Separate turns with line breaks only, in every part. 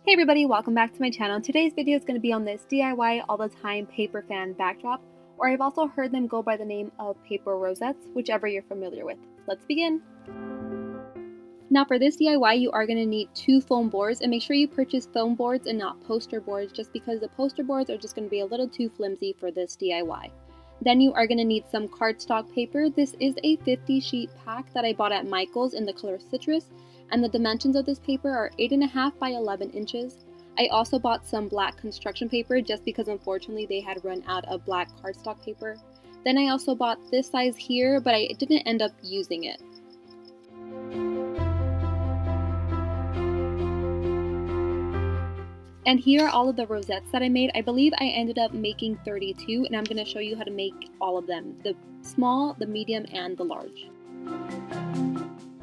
Hey everybody, welcome back to my channel. Today's video is going to be on this DIY all the time paper fan backdrop, or I've also heard them go by the name of paper rosettes, whichever you're familiar with. Let's begin. Now for this DIY, you are going to need 2 foam boards, and make sure you purchase foam boards and not poster boards, just because the poster boards are just going to be a little too flimsy for this DIY. Then you are going to need some cardstock paper. This is a 50 sheet pack that I bought at Michael's in the color Citrus, and the dimensions of this paper are 8.5 by 11 inches. I also bought some black construction paper just because unfortunately they had run out of black cardstock paper. Then I also bought this size here, but I didn't end up using it. And here are all of the rosettes that I made. I believe I ended up making 32, and I'm going to show you how to make all of them, the small, the medium, and the large.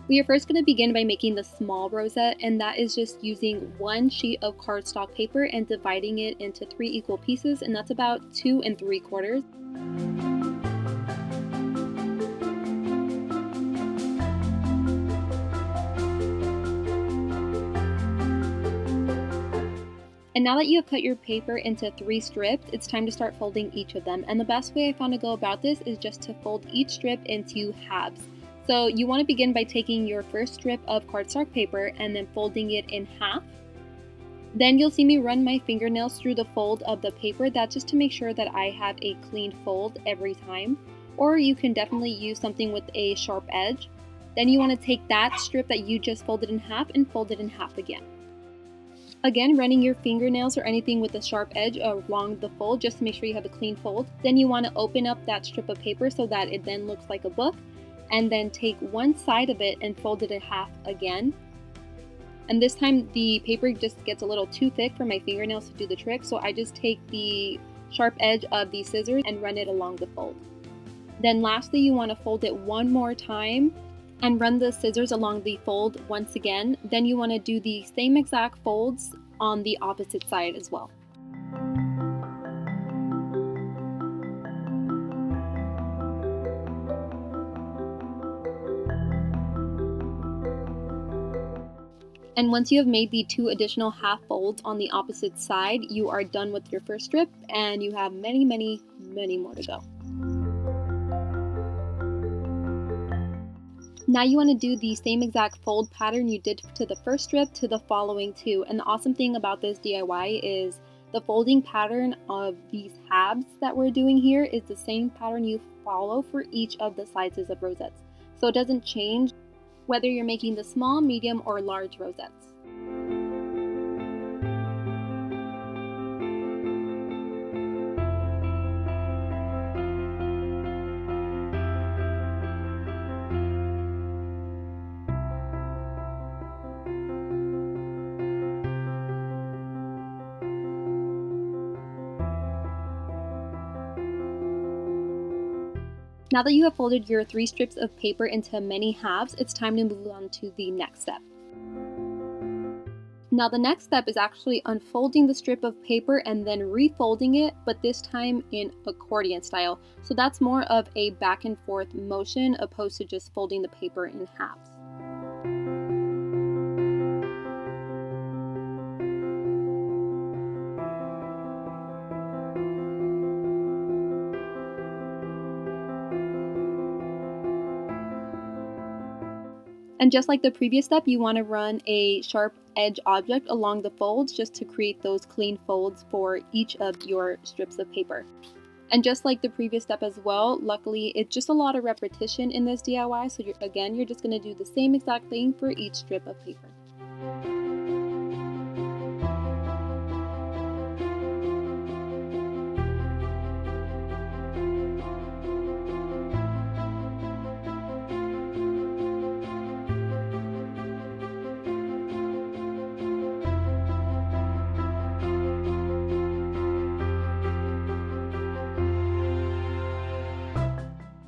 We are first going to begin by making the small rosette, and that is just using 1 sheet of cardstock paper and dividing it into 3 equal pieces, and that's about 2 3/4. And now that you have cut your paper into 3 strips, it's time to start folding each of them. And the best way I found to go about this is just to fold each strip into halves. So you want to begin by taking your first strip of cardstock paper and then folding it in half. Then you'll see me run my fingernails through the fold of the paper. That's just to make sure that I have a clean fold every time. Or you can definitely use something with a sharp edge. Then you want to take that strip that you just folded in half and fold it in half again. Again, running your fingernails or anything with a sharp edge along the fold just to make sure you have a clean fold. Then you want to open up that strip of paper so that it then looks like a book. And then take one side of it and fold it in half again. And this time the paper just gets a little too thick for my fingernails to do the trick, so I just take the sharp edge of the scissors and run it along the fold. Then lastly, you want to fold it one more time and run the scissors along the fold once again. Then you want to do the same exact folds on the opposite side as well. And once you have made the 2 additional half folds on the opposite side, you are done with your first strip, and you have many more to go. Now you want to do the same exact fold pattern you did to the first strip to the following 2. And the awesome thing about this DIY is the folding pattern of these halves that we're doing here is the same pattern you follow for each of the sizes of rosettes. So it doesn't change whether you're making the small, medium, or large rosettes. Now that you have folded your 3 strips of paper into many halves, it's time to move on to the next step. Now the next step is actually unfolding the strip of paper and then refolding it, but this time in accordion style. So that's more of a back and forth motion opposed to just folding the paper in halves. And just like the previous step, you want to run a sharp edge object along the folds just to create those clean folds for each of your strips of paper. And just like the previous step as well, luckily it's just a lot of repetition in this DIY, so you're just going to do the same exact thing for each strip of paper.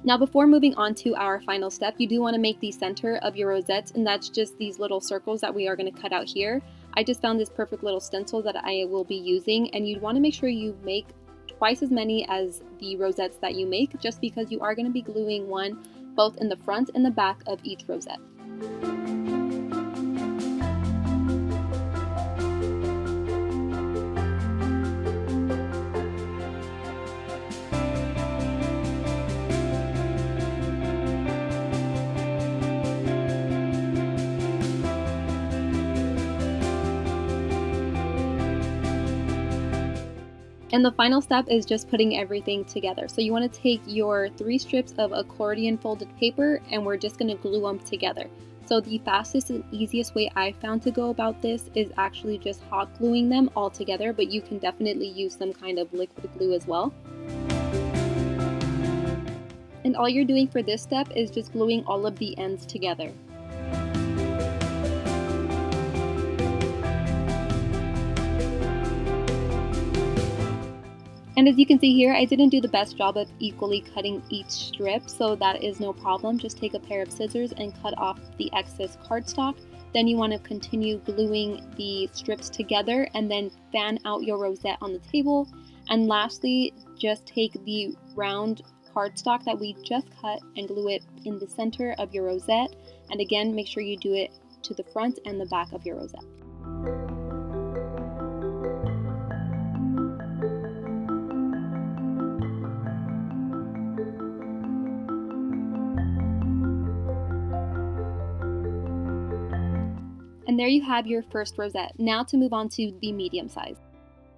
Now before moving on to our final step, you do want to make the center of your rosettes, and that's just these little circles that we are going to cut out here. I just found this perfect little stencil that I will be using, and you'd want to make sure you make twice as many as the rosettes that you make, just because you are going to be gluing one both in the front and the back of each rosette. And the final step is just putting everything together. So you want to take your 3 strips of accordion folded paper and we're just going to glue them together. So the fastest and easiest way I found to go about this is actually just hot gluing them all together, but you can definitely use some kind of liquid glue as well. And all you're doing for this step is just gluing all of the ends together. And as you can see here, I didn't do the best job of equally cutting each strip, so that is no problem. Just take a pair of scissors and cut off the excess cardstock. Then you want to continue gluing the strips together and then fan out your rosette on the table. And lastly, just take the round cardstock that we just cut and glue it in the center of your rosette. And again, make sure you do it to the front and the back of your rosette. And there you have your first rosette. Now to move on to the medium size.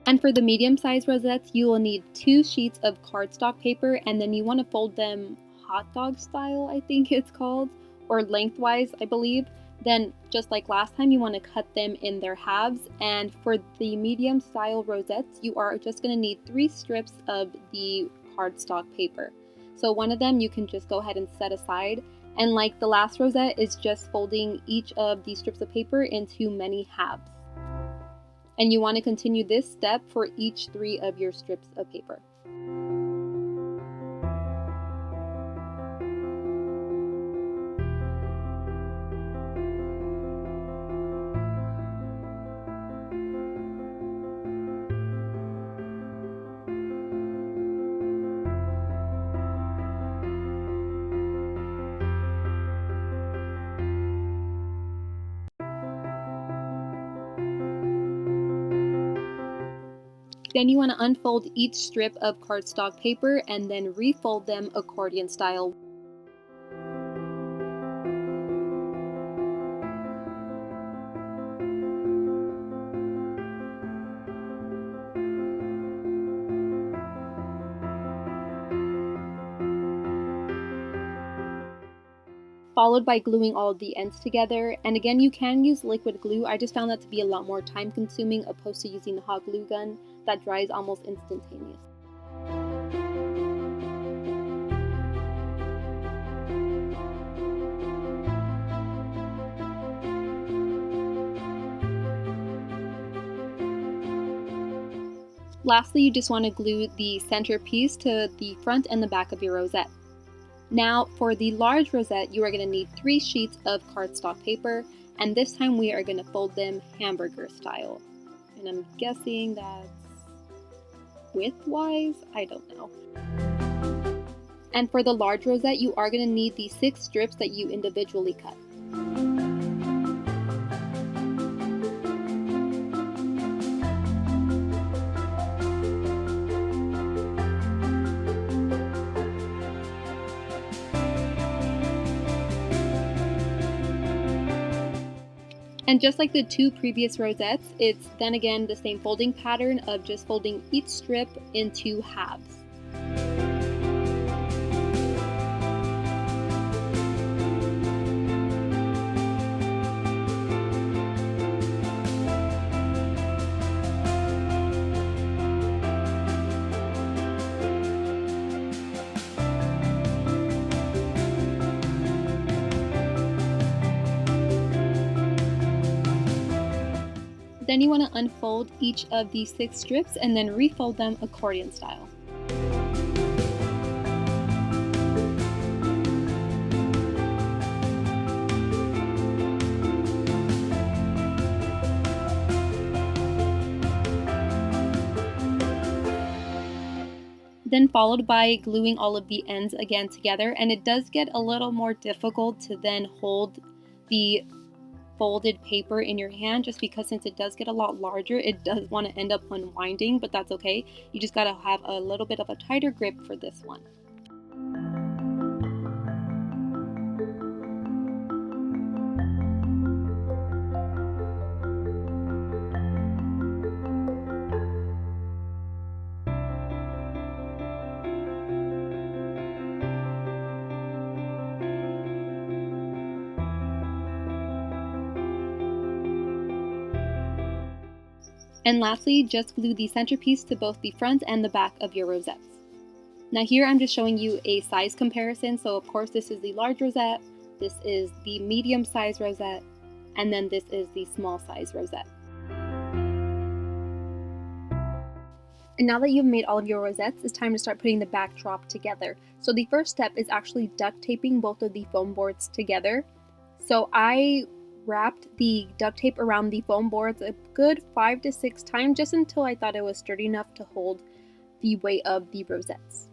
And for the medium size rosettes, you will need 2 sheets of cardstock paper, and then you want to fold them hot dog style, I think it's called, or lengthwise, I believe. Then just like last time, you want to cut them in their halves. And for the medium style rosettes, you are just going to need 3 strips of the cardstock paper. So one of them you can just go ahead and set aside. And like the last rosette, is just folding each of these strips of paper into many halves. And you want to continue this step for each 3 of your strips of paper. Then you want to unfold each strip of cardstock paper and then refold them accordion style. Followed by gluing all of the ends together. And again, you can use liquid glue. I just found that to be a lot more time consuming opposed to using the hot glue gun that dries almost instantaneously. Lastly, you just want to glue the center piece to the front and the back of your rosette. Now for the large rosette, you are going to need 3 sheets of cardstock paper, and this time we are going to fold them hamburger style. And I'm guessing that's width-wise? I don't know. And for the large rosette, you are going to need the 6 strips that you individually cut. And just like the 2 previous rosettes, it's then again the same folding pattern of just folding each strip into halves. Then you want to unfold each of these 6 strips and then refold them accordion style. Then followed by gluing all of the ends again together, and it does get a little more difficult to then hold the folded paper in your hand, just because since it does get a lot larger, it does want to end up unwinding, but that's okay. You just gotta have a little bit of a tighter grip for this one. And lastly, just glue the centerpiece to both the front and the back of your rosettes. Now here I'm just showing you a size comparison. So of course this is the large rosette, this is the medium size rosette, and then this is the small size rosette. And now that you've made all of your rosettes, it's time to start putting the backdrop together. So the first step is actually duct taping both of the foam boards together. So I wrapped the duct tape around the foam boards a good 5 to 6 times just until I thought it was sturdy enough to hold the weight of the rosettes.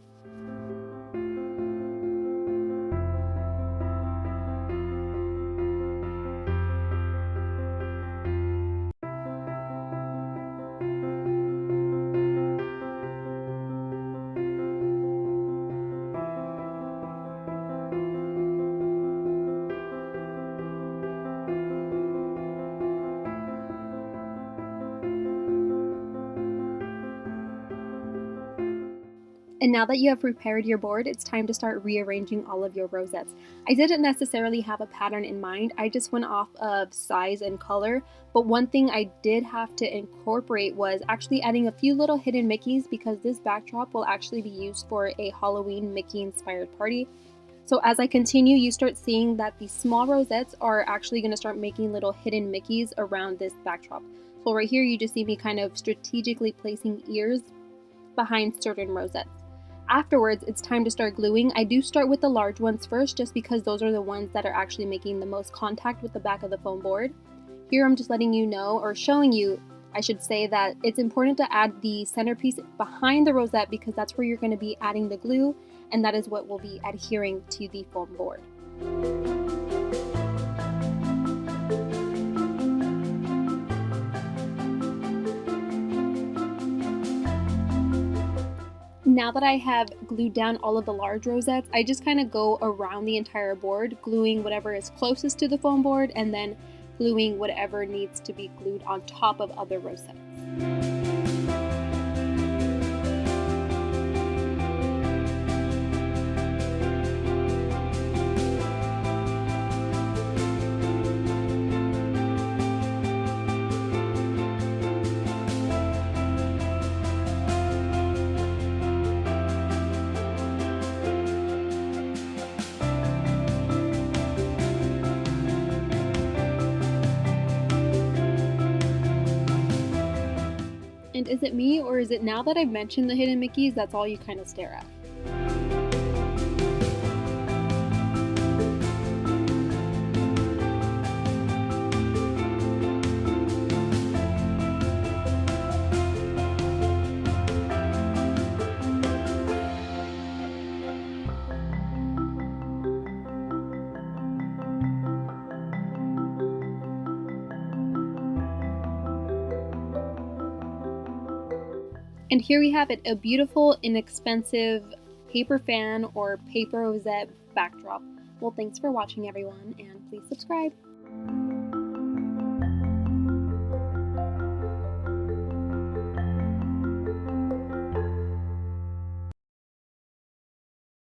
And now that you have prepared your board, it's time to start rearranging all of your rosettes. I didn't necessarily have a pattern in mind, I just went off of size and color, but one thing I did have to incorporate was actually adding a few little hidden Mickeys because this backdrop will actually be used for a Halloween Mickey inspired party. So as I continue, you start seeing that the small rosettes are actually going to start making little hidden Mickeys around this backdrop. So right here you just see me kind of strategically placing ears behind certain rosettes. Afterwards, it's time to start gluing. I do start with the large ones first just because those are the ones that are actually making the most contact with the back of the foam board. Here I'm just letting you know, or showing you, I should say, that it's important to add the centerpiece behind the rosette because that's where you're going to be adding the glue, and that is what will be adhering to the foam board. Now that I have glued down all of the large rosettes, I just kind of go around the entire board, gluing whatever is closest to the foam board and then gluing whatever needs to be glued on top of other rosettes. And is it me, or is it now that I've mentioned the hidden Mickeys, that's all you kind of stare at? And here we have it, a beautiful, inexpensive paper fan or paper rosette backdrop. Well, thanks for watching everyone, and please subscribe.